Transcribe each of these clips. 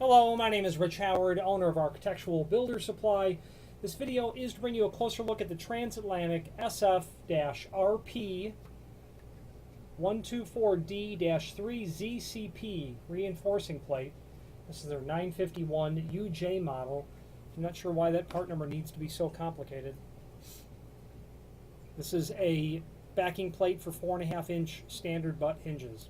Hello, my name is Rich Howard, owner of Architectural Builder Supply. This video is to bring you a closer look at the transatlantic Sf Rp124D-3ZCP reinforcing plate. This is their 951 UJ model. I'm not sure why that part number needs to be so complicated. This is a backing plate for 4.5-inch standard butt hinges.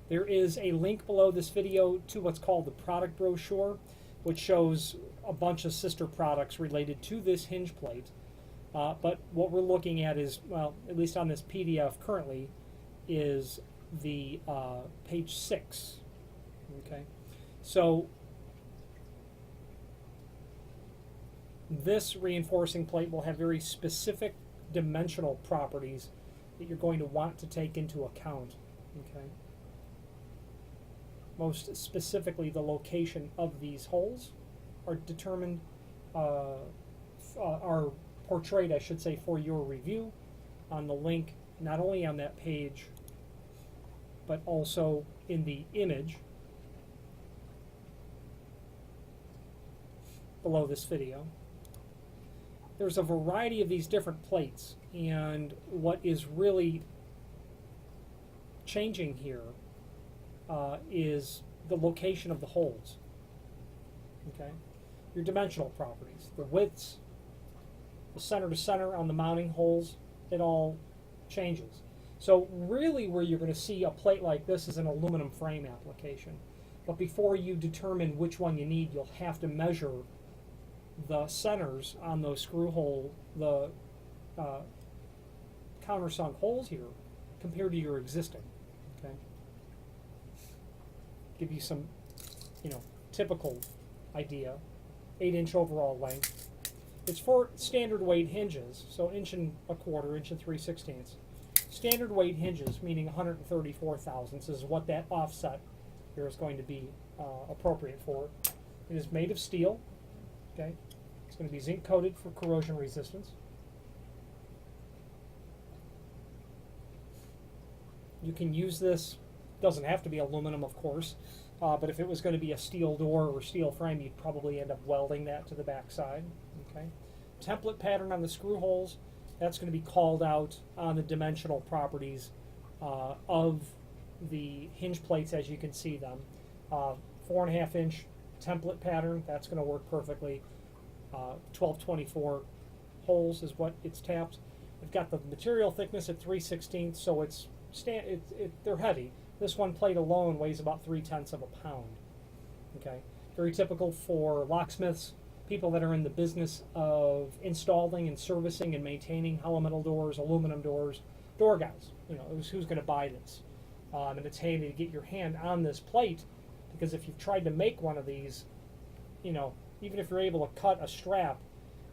There is a link below this video to what's called the product brochure, which shows a bunch of sister products related to this hinge plate. But what we're looking at is, well, at least on this PDF currently, is the page 6. Okay, so this reinforcing plate will have very specific dimensional properties that you're going to want to take into account. Okay. Most specifically, the location of these holes are determined, are portrayed, I should say, for your review on the link, not only on that page, but also in the image below this video. There's a variety of these different plates, and what is really changing here is the location of the holes. Okay, your dimensional properties, the widths, the center to center on the mounting holes, it all changes. So really where you're going to see a plate like this is an aluminum frame application. But before you determine which one you need, you'll have to measure the centers on those screw hole, the countersunk holes here compared to your existing. Okay, give you some, typical idea. 8-inch overall length. It's for standard weight hinges, so 1 1/4 inch, 3/16. Standard weight hinges, meaning 134 thousandths, is what that offset here is going to be appropriate for. It is made of steel. Okay, it's going to be zinc coated for corrosion resistance. You can use this. Doesn't have to be aluminum, of course, but if it was going to be a steel door or steel frame, you'd probably end up welding that to the back side. Okay, template pattern on the screw holes, that's going to be called out on the dimensional properties of the hinge plates as you can see them. 4.5-inch template pattern, that's going to work perfectly. 1224 holes is what it's tapped. I've got the material thickness at 3/16, so they're heavy. This one plate alone weighs about 0.3 pounds. Okay, very typical for locksmiths, people that are in the business of installing and servicing and maintaining hollow metal doors, aluminum doors, door guys. Who's going to buy this? And it's handy to get your hand on this plate, because if you've tried to make one of these, even if you're able to cut a strap,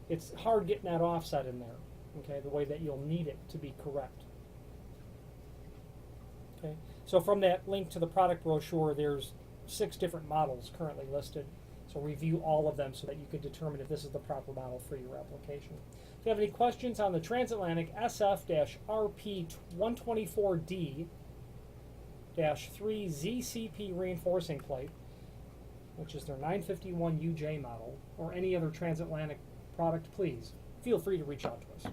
it's hard getting that offset in there. Okay, the way that you'll need it to be correct. Okay, so from that link to the product brochure, there's 6 different models currently listed. So review all of them so that you can determine if this is the proper model for your application. If you have any questions on the transatlantic Sf Rp124D-3ZCP reinforcing plate, which is their 951 UJ model, or any other transatlantic product, please feel free to reach out to us.